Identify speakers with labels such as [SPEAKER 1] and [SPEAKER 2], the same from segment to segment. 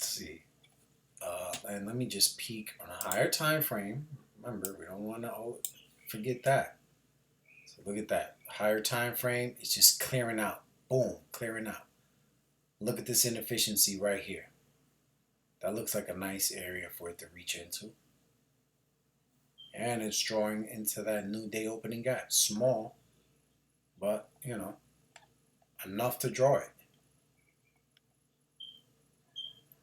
[SPEAKER 1] let's see. And let me just peek on a higher time frame. Remember, we don't want to forget that. So look at that. Higher time frame, it's just clearing out. Boom, clearing out. Look at this inefficiency right here. That looks like a nice area for it to reach into. And it's drawing into that new day opening gap. Small, but you know, enough to draw it.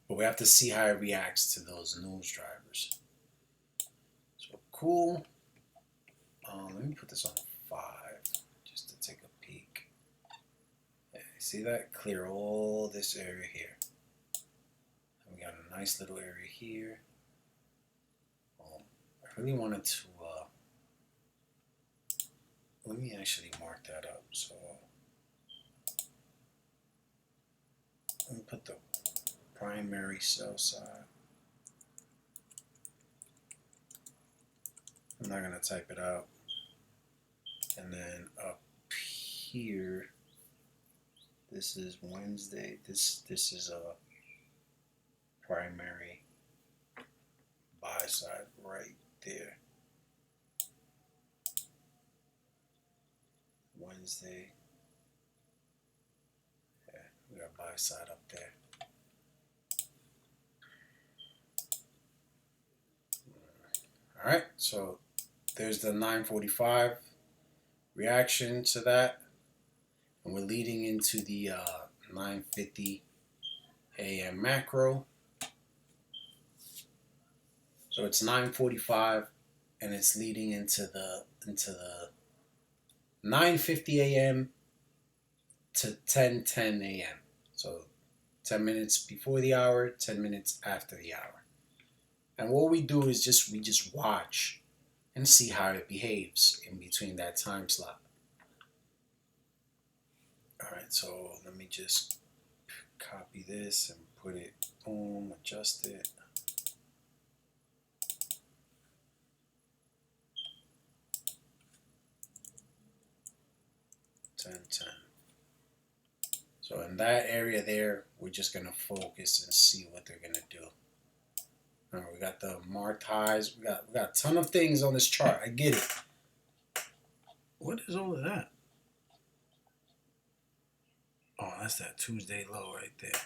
[SPEAKER 1] But we have to see how it reacts to those news drivers. So cool. Let me put this on 5 just to take a peek. Yeah, see that? Clear all this area here. And we got a nice little area here. I really wanted to, let me actually mark that up. So let me put the primary sell side. I'm not going to type it out. And then up here, this is Wednesday. This is a primary buy side right there. Wednesday. Yeah, we got buy side up there. All right, so there's the 945 reaction to that, and we're leading into the 9:50 a.m. macro. So it's 9:45, and it's leading into the 9:50 a.m. to 10:10 a.m. So 10 minutes before the hour, 10 minutes after the hour. And what we do is we just watch and see how it behaves in between that time slot. All right, so let me just copy this and put it, boom, adjust it. So in that area there, we're just gonna focus and see what they're gonna do. All right, we got the marked highs. We got a ton of things on this chart. I get it. What is all of that? Oh, that's that Tuesday low right there.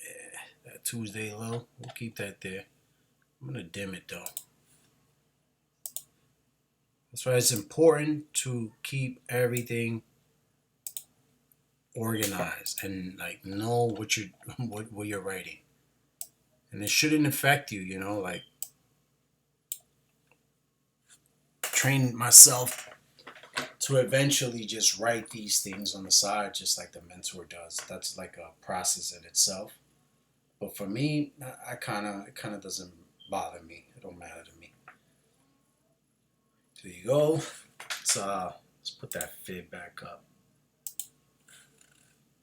[SPEAKER 1] Yeah, that Tuesday low. We'll keep that there. I'm gonna dim it though. That's why it's important to keep everything organized and like know what you're writing. And it shouldn't affect you, you know, like train myself to eventually just write these things on the side just like the mentor does. That's like a process in itself. But for me, it kind of doesn't bother me. It don't matter to me. There you go. Let's put that fib back up.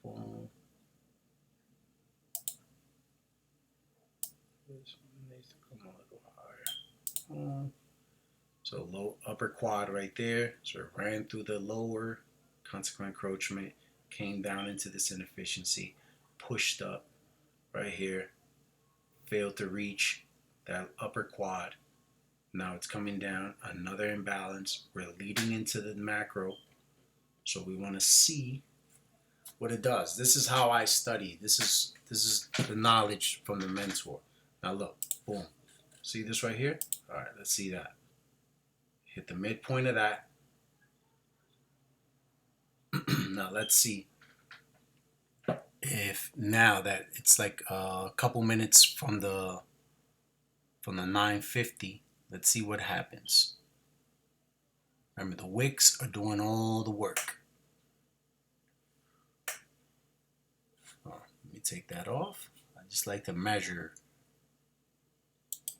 [SPEAKER 1] Boom. This one needs to come a little higher. So low upper quad right there. So it ran through the lower consequent encroachment, came down into this inefficiency, pushed up right here, failed to reach that upper quad. Now it's coming down, another imbalance. We're leading into the macro. So we want to see what it does. This is how I study. This is the knowledge from the mentor. Now look, boom. See this right here? All right, let's see that. Hit the midpoint of that. Now let's see if now that it's like a couple minutes from the 9:50, let's see what happens. Remember, the wicks are doing all the work. Let me take that off. I just like to measure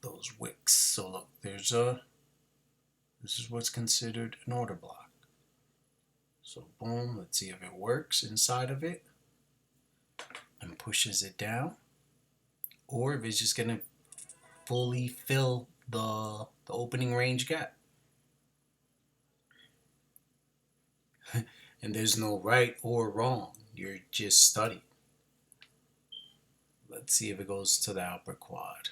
[SPEAKER 1] those wicks. So look, this is what's considered an order block. So boom, let's see if it works inside of it and pushes it down, or if it's just gonna fully fill the opening range gap. And there's no right or wrong. You're just studying. Let's see if it goes to the upper quad.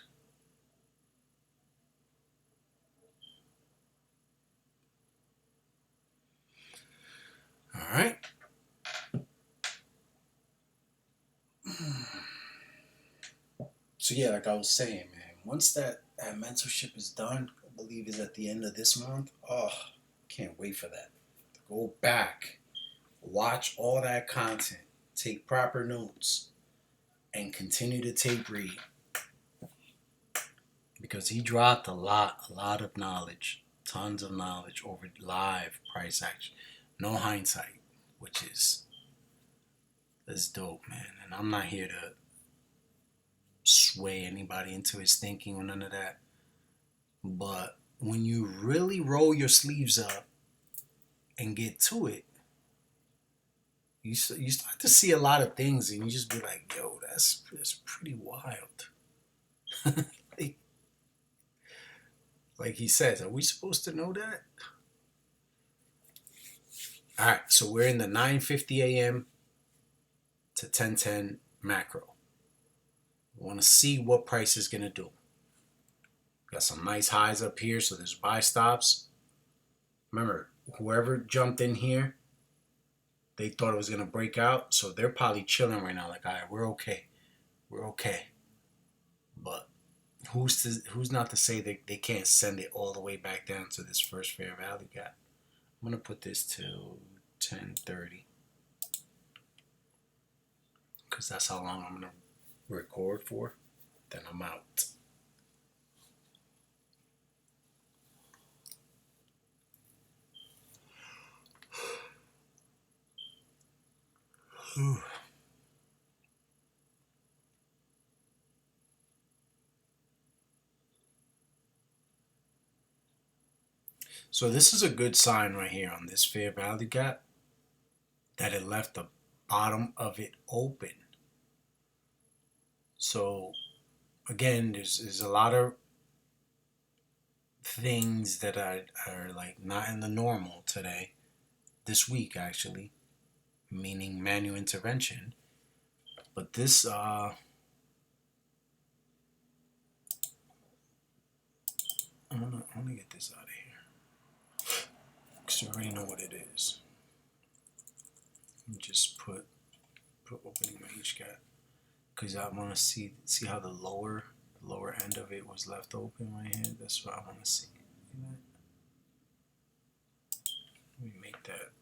[SPEAKER 1] All right. So yeah, like I was saying, man, once that mentorship is done, I believe is at the end of this month. Oh, can't wait for that. To go back, watch all that content, take proper notes, and continue to tape read. Because he dropped a lot of knowledge, tons of knowledge over live price action. No hindsight, which is dope, man. And I'm not here to sway anybody into his thinking or none of that. But when you really roll your sleeves up and get to it, you start to see a lot of things, and you just be like, "Yo, that's pretty wild." like he says, are we supposed to know that? All right, so we're in the 9:50 a.m. to 10:10 macro. We want to see what price is gonna do. Got some nice highs up here, so there's buy stops. Remember, whoever jumped in here, they thought it was gonna break out, so they're probably chilling right now. Like, all right, we're okay. But who's not to say that they can't send it all the way back down to this first fair value gap? I'm gonna put this to 10:30 because that's how long I'm gonna record for. Then I'm out. So this is a good sign right here on this fair value gap that it left the bottom of it open. So again, there's a lot of things that are like not in the normal today, this week actually, meaning manual intervention. But this I wanna get this out of here because you already know what it is. Let me just put opening range gap because I want to see how the lower end of it was left open right here. That's what I want to see. Let me make that.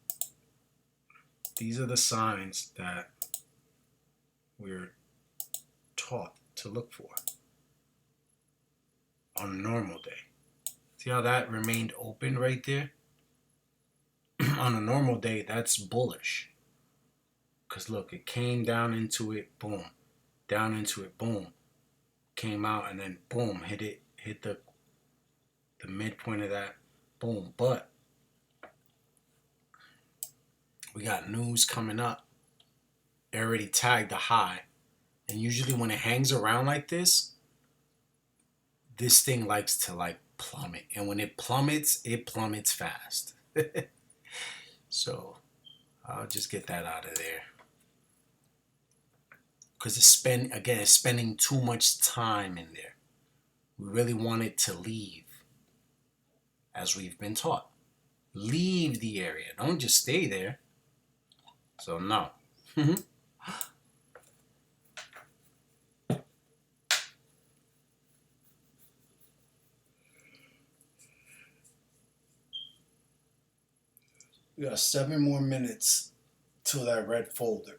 [SPEAKER 1] These are the signs that we're taught to look for on a normal day. See how that remained open right there? On a normal day, that's bullish. Because look, it came down into it, boom. Down into it, boom. Came out and then boom, hit the midpoint of that, boom. But we got news coming up. It already tagged the high. And usually when it hangs around like this thing likes to like plummet. And when it plummets fast. So I'll just get that out of there. Because it's spending too much time in there. We really want it to leave, as we've been taught. Leave the area. Don't just stay there. So no. We got 7 more minutes till that red folder.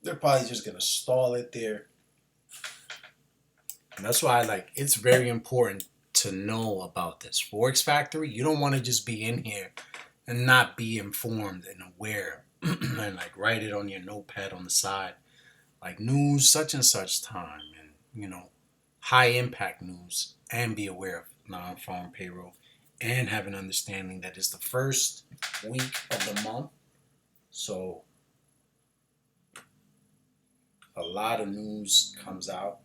[SPEAKER 1] They're probably just gonna stall it there. And that's why it's very important to know about this. Forex Factory, you don't want to just be in here and not be informed and aware and write it on your notepad on the side. Like news such and such time and high impact news, and be aware of non-farm payroll and have an understanding that it's the first week of the month. So a lot of news comes out.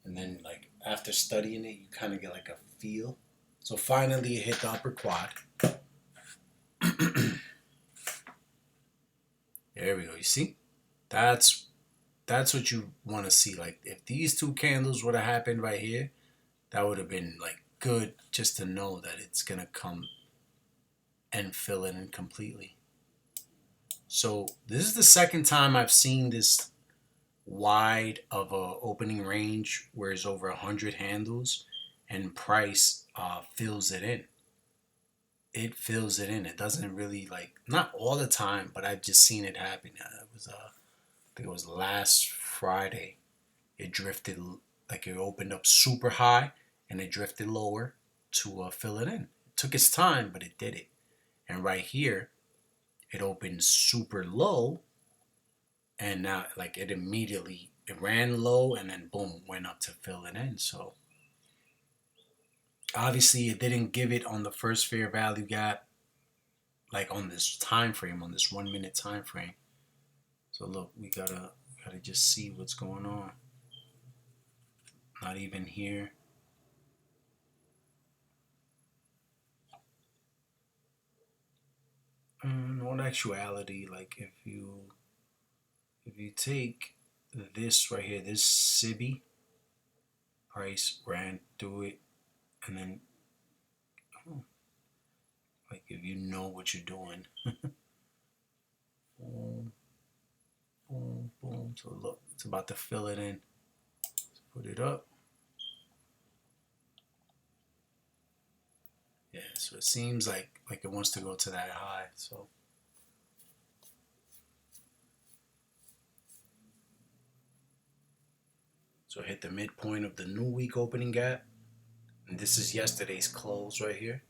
[SPEAKER 1] And then after studying it, you kind of get a feel. So finally it hit the upper quad. There we go, you see? That's what you want to see. Like if these two candles would have happened right here, that would have been like good just to know that it's gonna come and fill it in completely. So this is the second time I've seen this wide of a opening range where it's over 100 handles and price fills it in. It fills it in. It doesn't really, like, not all the time, but I've just seen it happen. It was I think it was last Friday. It drifted, like, it opened up super high and it drifted lower to fill it in. It took its time, but it did it. And right here, it opened super low, and now, like, it immediately, it ran low and then boom, went up to fill it in. So obviously it didn't give it on the first fair value gap, like on this time frame, on this 1 minute time frame. So look, we gotta just see what's going on. Not even here. In all actuality, like if you take this right here, this SIBI price ran through it, and then like if you know what you're doing, boom, boom, boom. So look, it's about to fill it in. Let's put it up. Yeah, so it seems like it wants to go to that high. So hit the midpoint of the new week opening gap. And this is yesterday's close right here.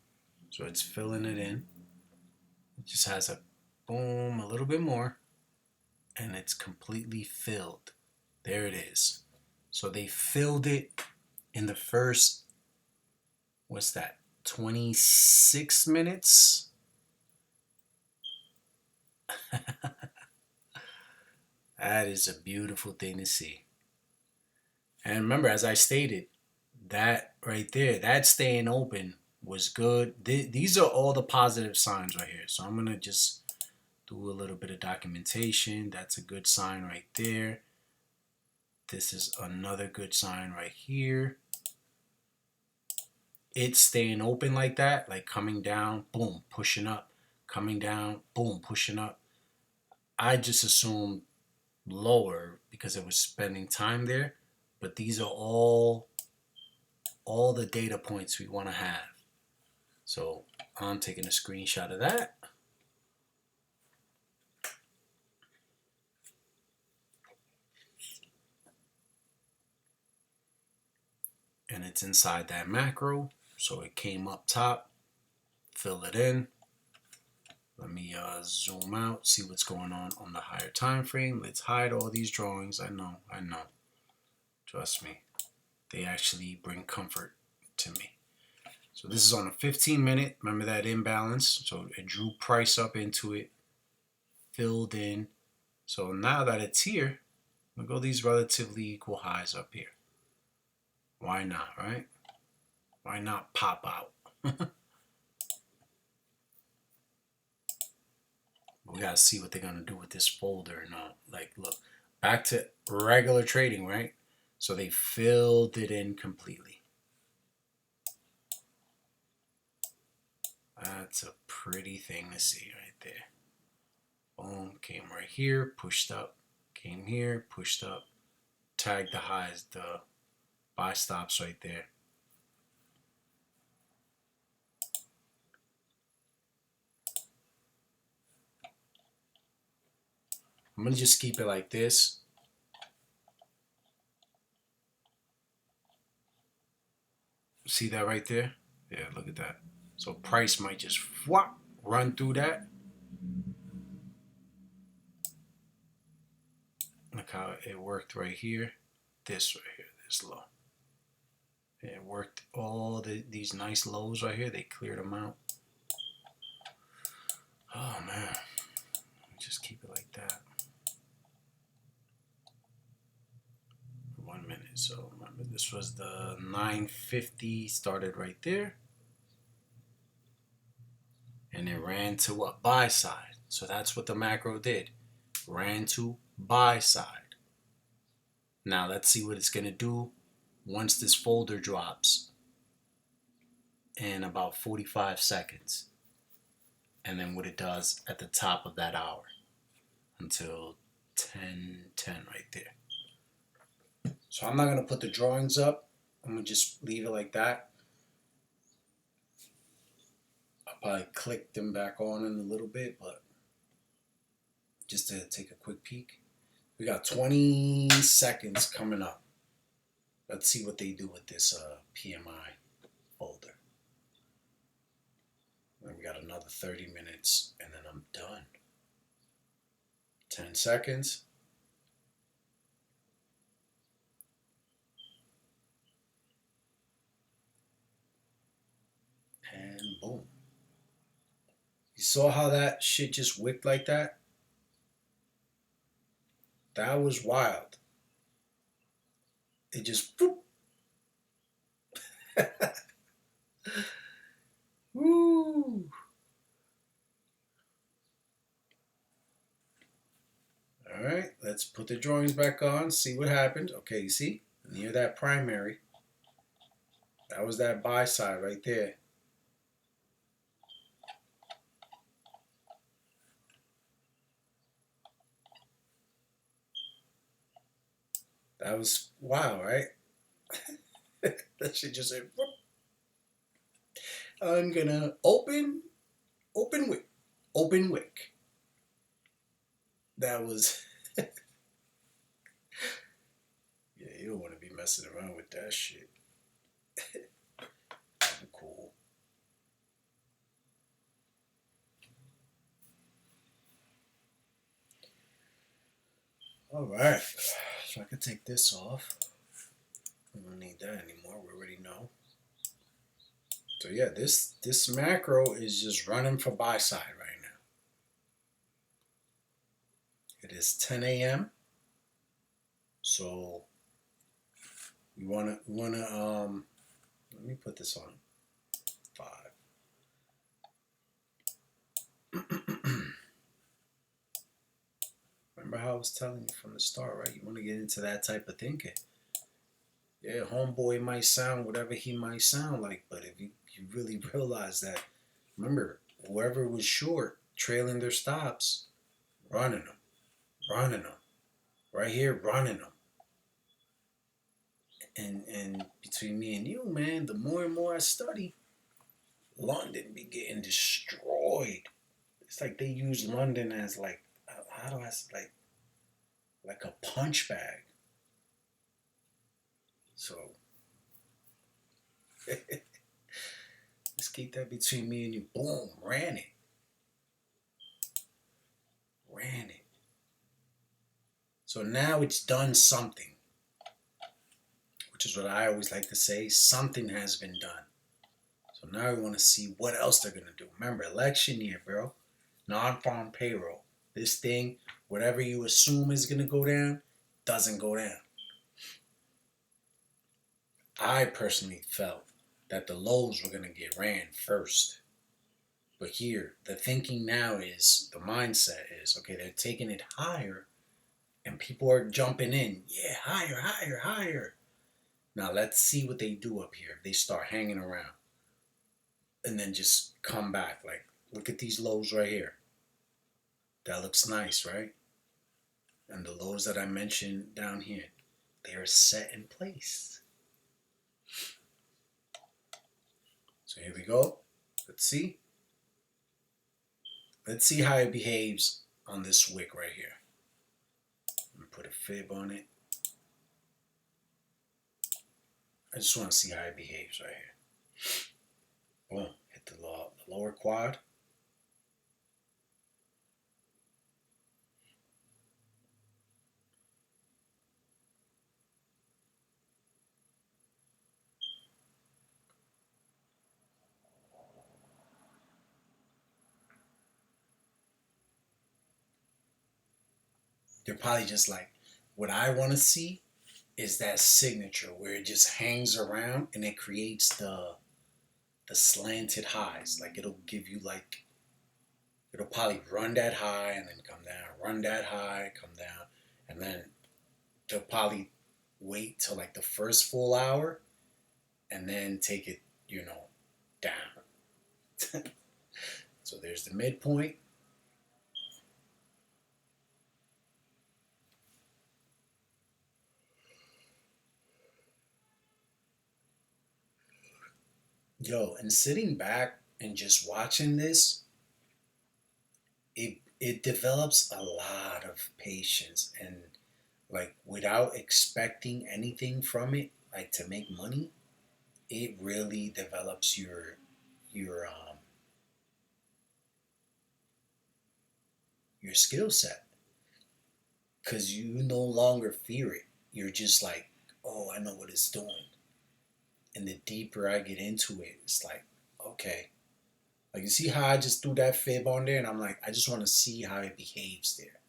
[SPEAKER 1] So it's filling it in. It just has a boom, a little bit more, and it's completely filled. There it is. So they filled it in the first, what's that, 26 minutes? That is a beautiful thing to see. And remember, as I stated, that right there, that staying open was good. These are all the positive signs right here. So I'm going to just do a little bit of documentation. That's a good sign right there. This is another good sign right here. It's staying open like that, like coming down, boom, pushing up, coming down, boom, pushing up. I just assumed lower because it was spending time there, but these are all the data points we want to have. So I'm taking a screenshot of that. And it's inside that macro. So it came up top, fill it in. Let me zoom out, see what's going on the higher time frame. Let's hide all these drawings. I know. Trust me. They actually bring comfort to me. So this is on a 15 minute. Remember that imbalance? So it drew price up into it, filled in. So now that it's here, we'll go these relatively equal highs up here. Why not, right? Why not pop out? We gotta see what they're gonna do with this folder and all. Like, look, back to regular trading, right? So they filled it in completely. That's a pretty thing to see right there. Boom, came right here, pushed up, came here, pushed up, tagged the highs, the buy stops right there. I'm gonna just keep it like this. See that right there? Yeah, look at that. So price might just run through that. Look how it worked right here. This right here, this low. It worked all these nice lows right here. They cleared them out. Oh man, just keep it like that. 1 minute. So remember, this was the 950, started right there, and it ran to what? Buy side. So that's what the macro did. Ran to buy side. Now let's see what it's going to do once this folder drops in about 45 seconds. And then what it does at the top of that hour until 10:10 right there. So I'm not going to put the drawings up. I'm going to just leave it like that. I'll probably click them back on in a little bit, but just to take a quick peek. We got 20 seconds coming up. Let's see what they do with this PMI folder. Then we got another 30 minutes and then I'm done. 10 seconds. And boom. You saw how that shit just wicked like that? That was wild. It just boop. Woo. All right, let's put the drawings back on, see what happened. Okay, you see? Near that primary. That was that buy side right there. That was wow, right? That shit just said, whoop. I'm gonna open wick. That was, yeah, you don't want to be messing around with that shit. Cool. All right, so I can take this off. We don't need that anymore. We already know. So yeah, this macro is just running for buy side right now. It is 10 a.m. So we wanna let me put this on 5. Remember how I was telling you from the start, right? You want to get into that type of thinking. Yeah, homeboy might sound whatever he might sound like, but if you really realize that, remember, whoever was short, trailing their stops, running them, right here, running them. And between me and you, man, the more and more I study, London be getting destroyed. It's like they use London as like, how do I say, like a punch bag. So let's keep that between me and you. Boom, ran it. So now it's done something, which is what I always like to say. Something has been done. So now we want to see what else they're going to do. Remember, election year, bro. Non-farm payroll. This thing, whatever you assume is going to go down, doesn't go down. I personally felt that the lows were going to get ran first. But here, the thinking now is, the mindset is, okay, they're taking it higher and people are jumping in. Yeah, higher, higher, higher. Now let's see what they do up here. If they start hanging around and then just come back. Like, look at these lows right here. That looks nice, right? And the lows that I mentioned down here, they are set in place. So here we go. Let's see. Let's see how it behaves on this wick right here. I'm going to put a fib on it. I just want to see how it behaves right here. Boom. Hit the lower quad. They're probably just like, what I want to see is that signature where it just hangs around and it creates the slanted highs. Like it'll give you it'll probably run that high and then come down, run that high, come down. and then they'll probably wait till like the first full hour and then take it, down. So there's the midpoint. Yo, and sitting back and just watching this, it develops a lot of patience, and like without expecting anything from it, like to make money, it really develops your your skill set, because you no longer fear it. You're just like, oh, I know what it's doing. And the deeper I get into it, it's like, okay. Like, you see how I just threw that fib on there, and I'm like, I just want to see how it behaves there.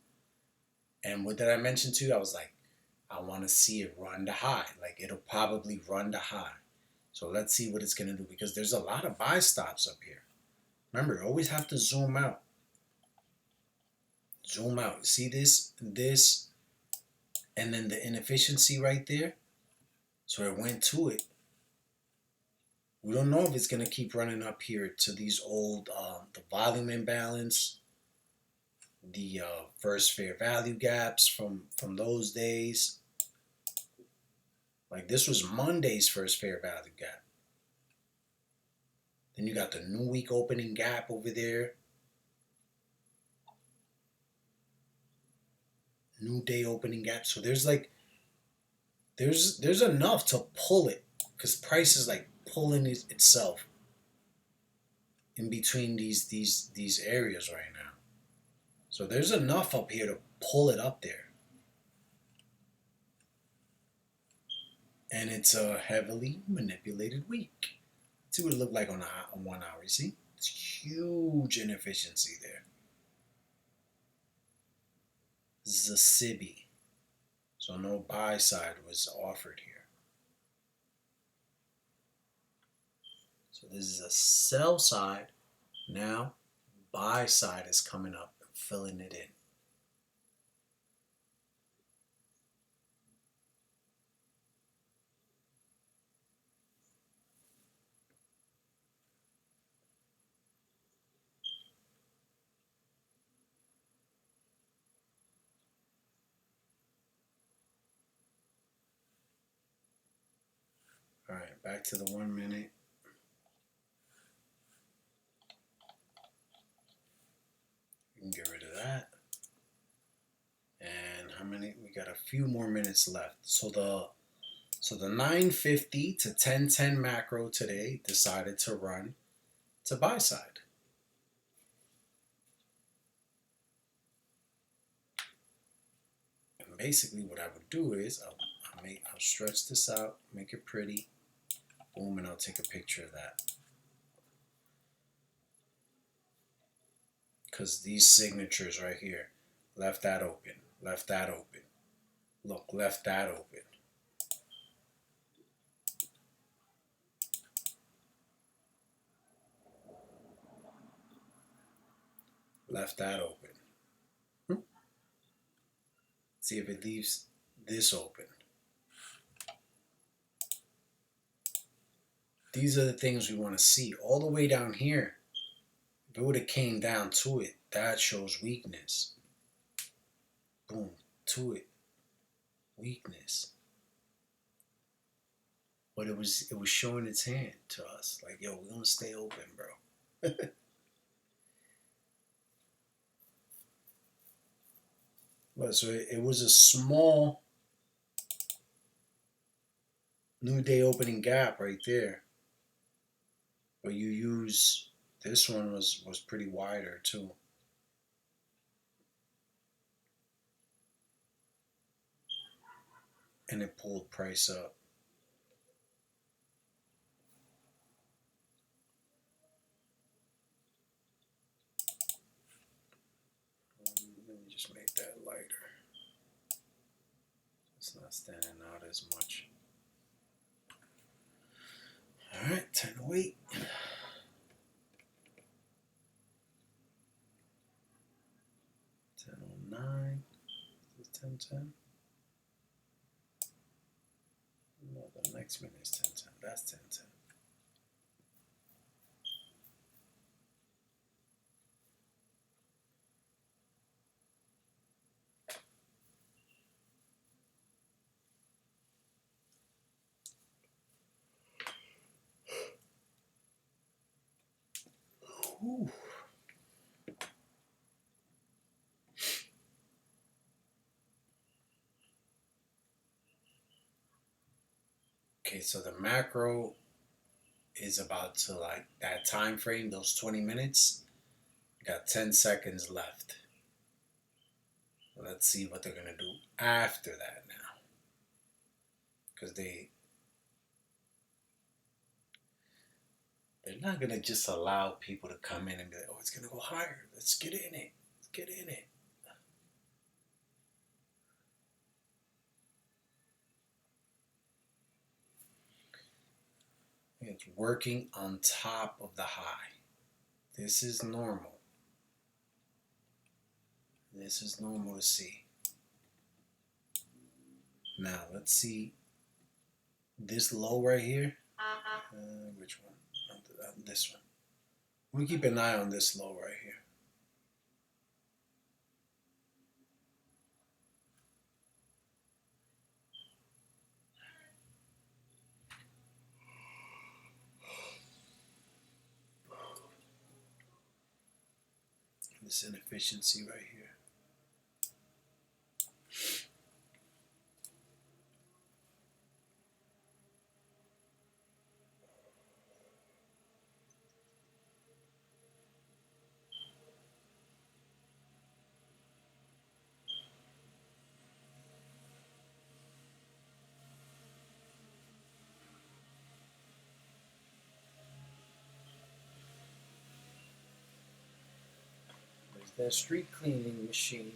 [SPEAKER 1] And what did I mention to you? I was like, I want to see it run the high. Like, it'll probably run the high. So let's see what it's going to do, because there's a lot of buy stops up here. Remember, you always have to zoom out. Zoom out. See this, and then the inefficiency right there? So it went to it. We don't know if it's going to keep running up here to these old, the volume imbalance, the first fair value gaps from those days. Like, this was Monday's first fair value gap. Then you got the new week opening gap over there. New day opening gap. So there's like, there's enough to pull it, because price is like pulling itself in between these areas right now. So there's enough up here to pull it up there. And it's a heavily manipulated week. Let's see what it looked like on 1 hour. You see? It's huge inefficiency there. This is a SIBI. So no buy side was offered here. So this is a sell side. Now buy side is coming up and filling it in. All right, back to the 1 minute. We can get rid of that. And how many? We got a few more minutes left. So the 950 to 1010 macro today decided to run to buy side. And basically what I would do is I'll stretch this out, make it pretty, boom, and I'll take a picture of that. Because these signatures right here, left that open, left that open. Look, left that open. Left that open. See if it leaves this open. These are the things we want to see. All the way down here, if it would have came down to it, that shows weakness. Boom, to it. Weakness. But it was showing its hand to us. Like, yo, we're gonna stay open, bro. But so it was a small new day opening gap right there. But you use this one was pretty wider too. And it pulled price up. Let me just make that lighter. It's not standing out as much. All right, 10:08. 10:09. 10:10. No, the next minute is 10:10. That's 10:10. Ooh. Okay, so the macro is about to, like, that time frame, those 20 minutes. Got 10 seconds left. Let's see what they're gonna do after that now, because they're not gonna just allow people to come in and be like, oh, it's gonna go higher. Let's get in it. Let's get in it. It's working on top of the high. This is normal. This is normal to see. Now let's see this low right here. Which one? This one. We keep an eye on this low right here. This inefficiency right here. There's that street cleaning machine.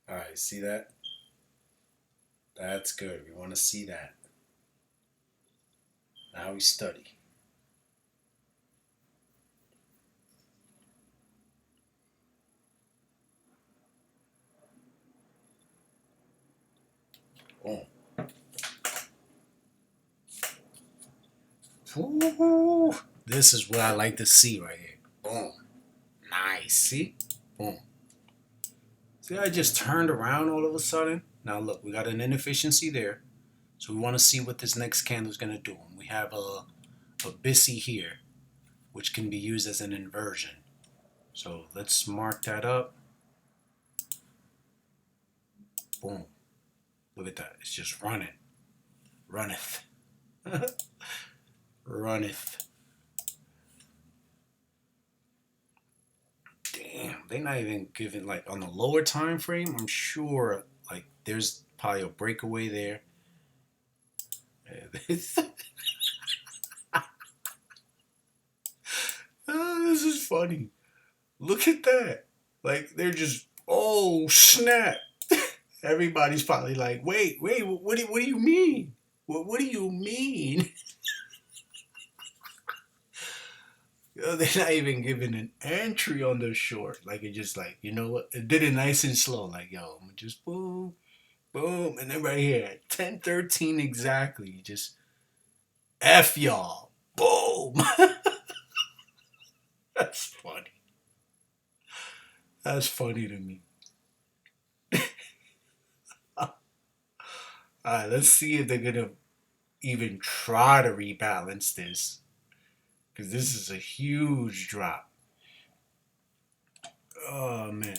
[SPEAKER 1] All right, see that? That's good. We want to see that. Now we study. Boom. Ooh, this is what I like to see right here. Boom. Nice. See? Boom. See, I just turned around all of a sudden. Now look, we got an inefficiency there. So we want to see what this next candle is going to do. And we have a BISI here, which can be used as an inversion. So let's mark that up. Boom. Look at that. It's just running. Runneth. Runneth. Damn, they're not even giving, like, on the lower time frame, I'm sure, like, there's probably a breakaway there. Oh, this is funny. Look at that. Like they're just, oh snap. Everybody's probably like, wait, what do you mean? What do you mean? They're not even giving an entry on the short. Like it just like, you know what? It did it nice and slow. Like, yo, I'm just boom, boom, and then right here at 10:13 exactly, just F y'all. Boom. That's funny. That's funny to me. Alright, let's see if they're gonna even try to rebalance this. Because this is a huge drop. Oh man.